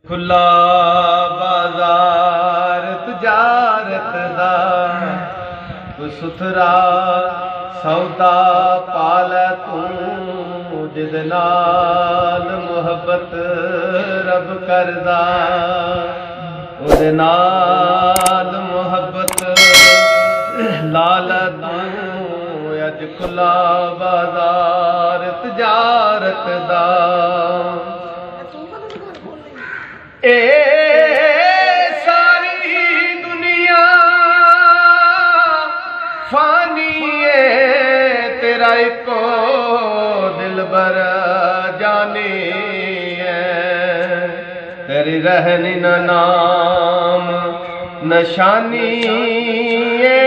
खुला बाजार तजारत दा सुथरा सौदा पालै तू जिद नाल मुहब्बत रब करदा उहदे नाल मुहब्बत लाल तू अज खुला बाजार तजारत दा सारी दुनिया फानी है तेरा एको दिलबर जाने है तेरी रहनी न नाम नशानी है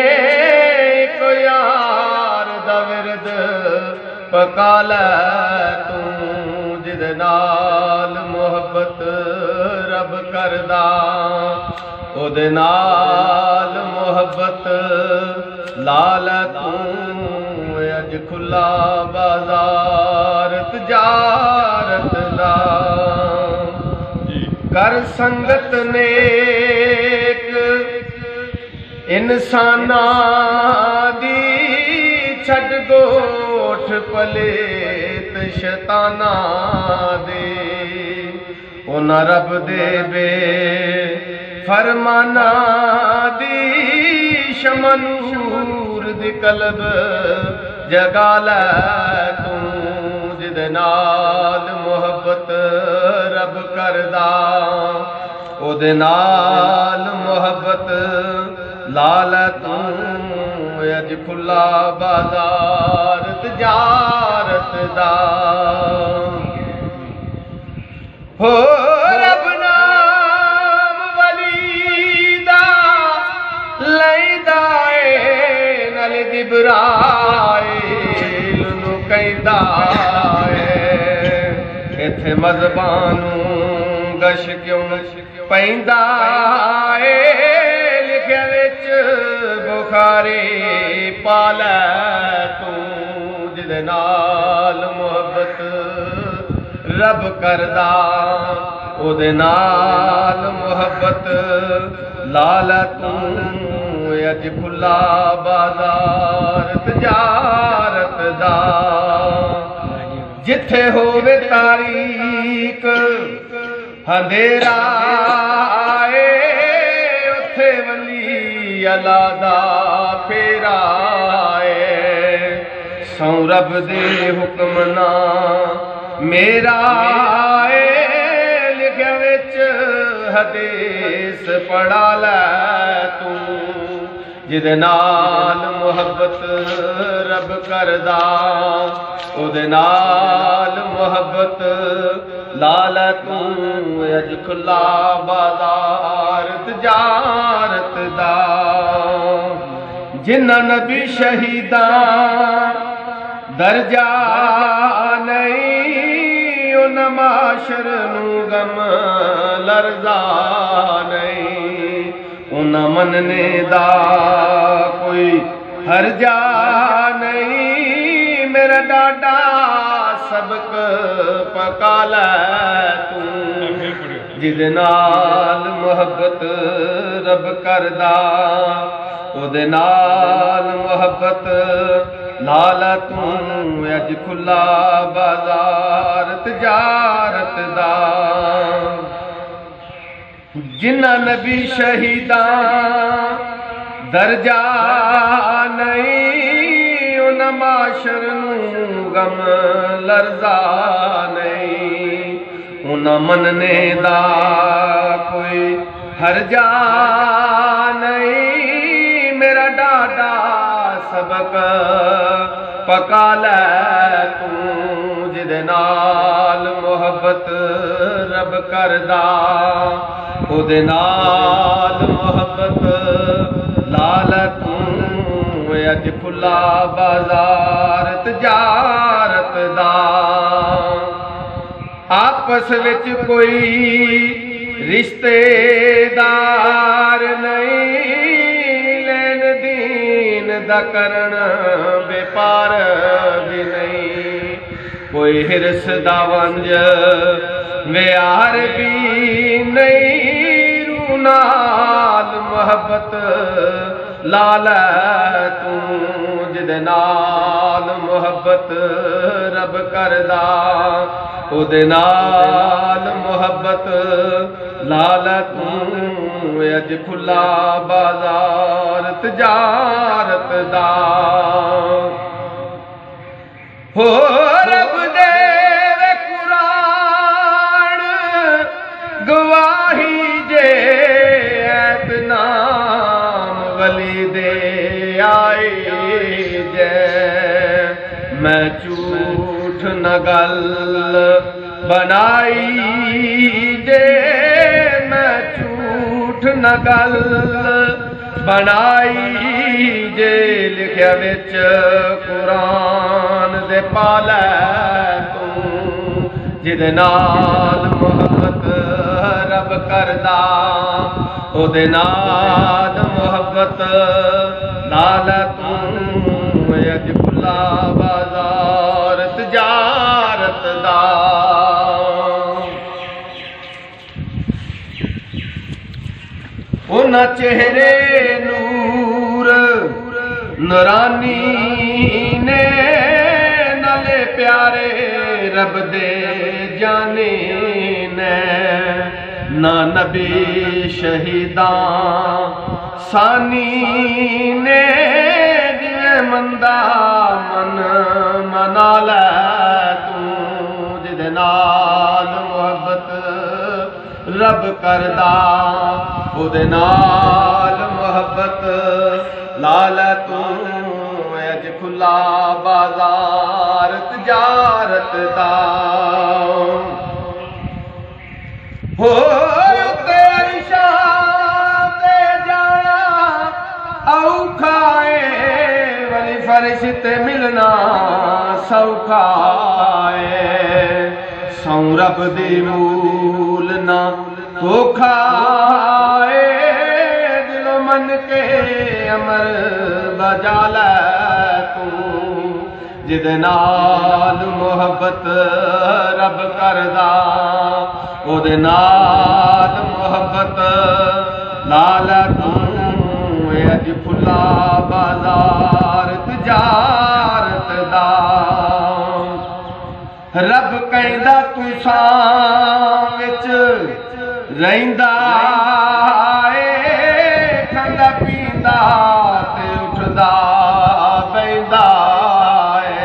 को यार दा विरद पका लै तू जिद नाल मुहब्बत रब करदा उहदे नाल मुहब्बत लाल तू अज खुला बाजार तजारत दा कर संगत नेक इंसाना दी छड़ गोठ पलेत शैताना दे उन रब दे बे फरमाना दी शमनूर दी कलब जगा लै तू जिद नाल मुहब्बत रब करदा उहदे नाल मुहब्बत लाल तू अज खुला बाजार तजारत दा हो रब नाम वलीदा लैंदा ए नल जिब्राइल नू कहंदा ए इत्थे मज़बानू गश क्यों पैंदा ए लिखिया विच बुखारी पालै तू जिदे नाल मुहब्बत रब करदा उहदे नाल मुहब्बत लाल तू अज खुला बाजार तजारत दा जिथे होवे तारीक अंधेरा आए उथे वली अला दा फेरा आए सौ रब दे हुक्म ना मेरा लिखिया विच हदीस पढ़ा लै तू जिदे नाल मुहब्बत रब करदा उहदे नाल मुहब्बत लाल तू अज खुला बाजार तजारत दा जिन्ना नबी शहीदा दर्जा नहीं उन माशर नू गम लरजा नहीं उन मनने दा कोई हरजा नहीं मेरा डाडा सबक पका लै तू जिदे नाल मुहब्बत रब करदा उहदे नाल मुहब्बत लाल तू अज खुला बाजार तजारत दा जिन्ना नबी शहीदा दर्जा नहीं उन माशर नू गम लरजा नहीं उन मनने दा कोई हरजा नहीं मेरा डाडा सबक पका लै तू जिदे नाल मुहब्बत रब करदा उहदे नाल मुहब्बत लाल तू अज खुला बाजार तजारत दा आपस विच कोई रिश्तेदार नहीं लेन दीन दा करन बेपार भी नहीं कोई हिरस दा वंज व्यार भी नहीं रू नाल मोहब्बत ला लै तू जिदे नाल मोहब्बत रब करदा ओदे नाल मोहब्बत ला लै तू अज खुला बाजार तजारत दा हो रब दे कुरान गवाही जे ऐत नाम वली दे आए जे मैं झूठ न गल बनाई जे मैं झूठ न गल बनाई जे लिखया विच कुरान दे पालै तू जिदे नाल मोहब्बत रब करदा ओदे नाल मोहब्बत नाल तू अज खुला बाजार तजारत दा उन्हां चेहरे नूर नूरानी ने नाले प्यारे रब दे जाने ने ना नबी शहीदां सानी ने जिवें मंदा मन मना लै तू जिदे नाल मोहब्बत रब करदा ओदे नाल मोहब्बत ला लै तू अज खुला बाजार तजारत दा हो अरशां ते जाना औखा है वली फर्श ते मिलना सौखा है सौ रब दी मूल ना धोखा दिलो मन के अमर बजा लै तू जिदे नाल मोहब्बत रब करदा ओदे नाल मोहब्बत ला लै तू अज खुला बाजार तजारत दा रब कहंदा तू सां विच रहिंदा ए खांदा पींदा ते उठदा बैंदा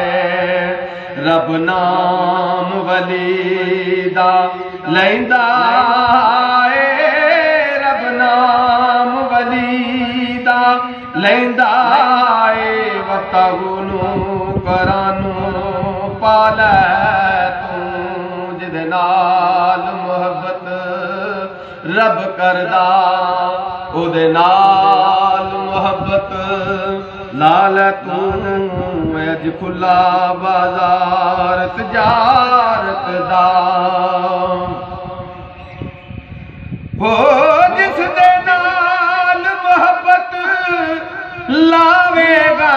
ए रब नाम वली दा लैंदा ए रब नाम वली दा लैंदा ए वताहूनु करानू पालै जिदे नाल मोहब्बत रब करदा ओदे नाल मोहब्बत ला लै तू अज खुला बाजार तजारत दा हो जिस दे नाल मोहब्बत लावेगा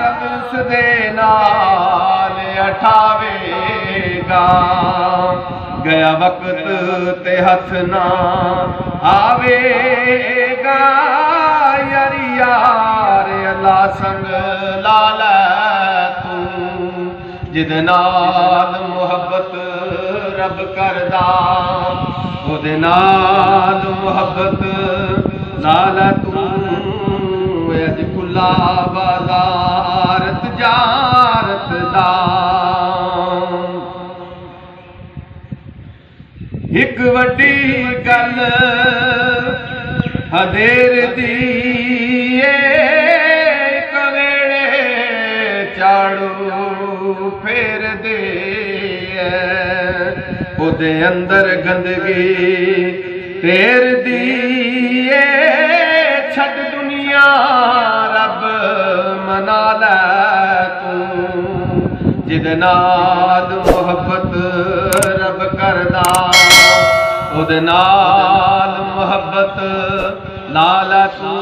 रब उस दे नाल अठावेगा गया वक्त ते हथ ना आवेगा यारी यार अल्लाह संग ला लै तू जिदे नाल मोहब्बत रब करदा ओदे नाल मोहब्बत ला लै तू अज खुला बाजार तजारत दा एक वड्डी गल हदेर दी एक वेले झाड़ू फेर दे ओदे अंदर गंदगी तेर दी छड़ दुनिया रब मना लै तू जिदे नाल मोहब्बत रब करदा ओदे नाल मोहब्बत ला लै तू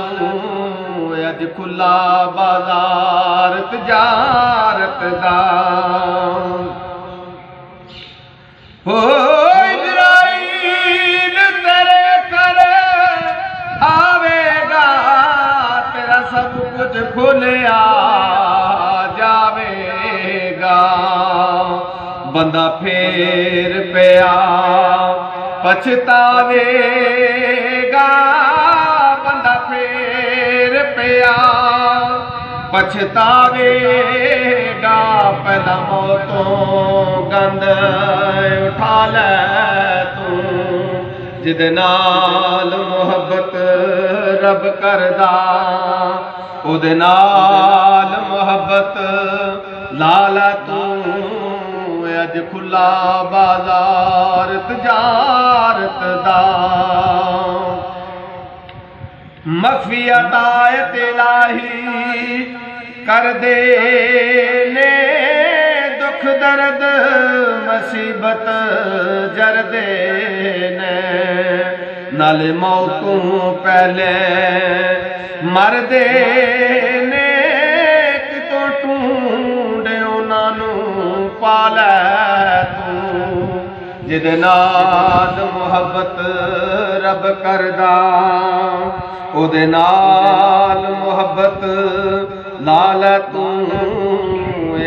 अज खुला बाजार तजारत दा हो इजराइल खुलिया जावेगा। बंदा फेर पिया पछतावेगा, बंदा फेर पिया पछतावेगा। पहला मौतों गंद उठा ले तू, जिदे नाल मुहब्बत रब करदा, उदे नाल मुहब्बत लाला तू। अज खुला बाजार तजारत दा, मखफियत आयत इलाही कर दे ने, दुख दर्द मुसीबत जर दे ने। नाले मौतों पहले मर दे ने, कितों ढूंढे उन्हां पालै तू, जिदे नाल मुहब्बत रब करदा, उदे नाल मुहब्बत लाल तू।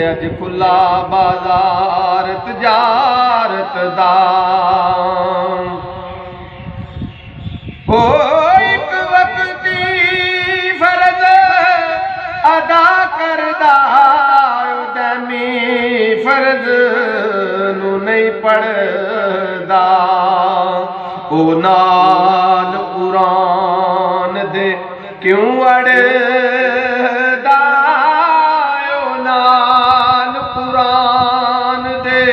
अज खुला बाजार तजारत दा, हो एक वक्ती फर्ज अदा करदा, उदमी फर्ज नू नहीं पढ़दा। ओ नाल कुरान दे क्यों अड़दा, ओ नाल कुरान दे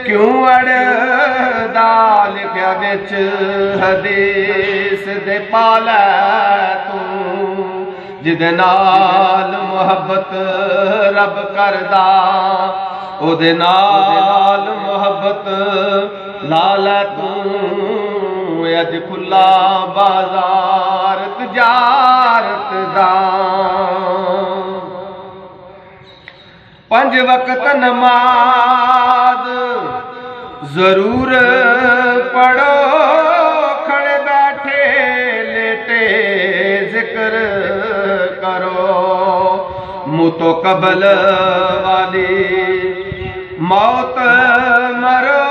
क्यों अड़दा। लिखया विच हदीस दे पालै तू, जिदे नाल मुहब्बत रब करदा, उदे नाल मुहब्बत लाला तू। अज खुला बाजार तजारत दा, 5 वक्त नमाज जरूर पढ़ो, खड़े बैठे लेटे जिक्र करो। मुँह तो कबल वाली मौत मरो,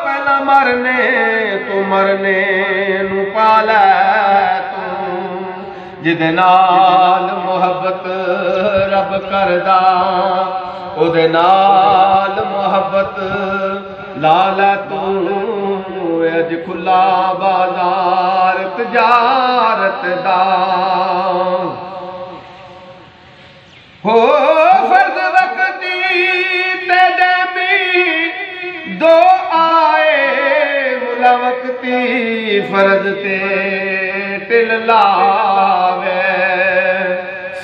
पहला मरने तू मरने नू पालै तू, जिदे नाल मुहब्बत रब करदा, उदे नाल मुहब्बत लाला तू। अज खुला बाजार तजारत दा, हो फर्ज वक्ती ते जमी दो आए, मुला वक्ती फर्ज ते टिल लावे।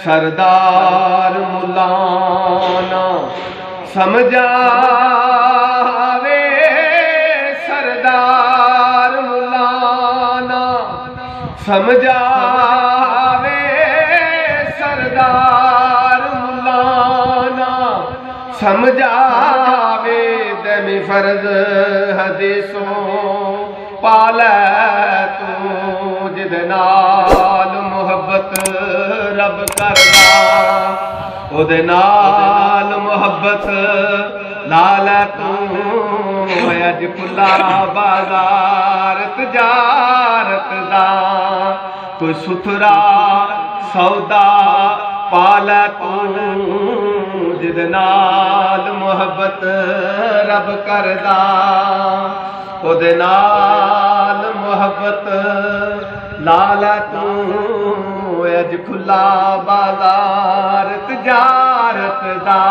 सरदार मुलाना समझावे, सरदार मुलाना समझावे। सरदार मुलाना समझावे, दमी फर्ज हदीसों पालै तू, जिदे नाल मुहब्बत रब करदा, उदे नाल मुहब्बत लालै तू। अज खुला बाजार तजारत दा, कोई सुथरा सौदा पालै तू, जिदे नाल मुहब्बत रब करदा, उदे नाल मुहब्बत लालै तू। अज खुला बाजार तजारत दा।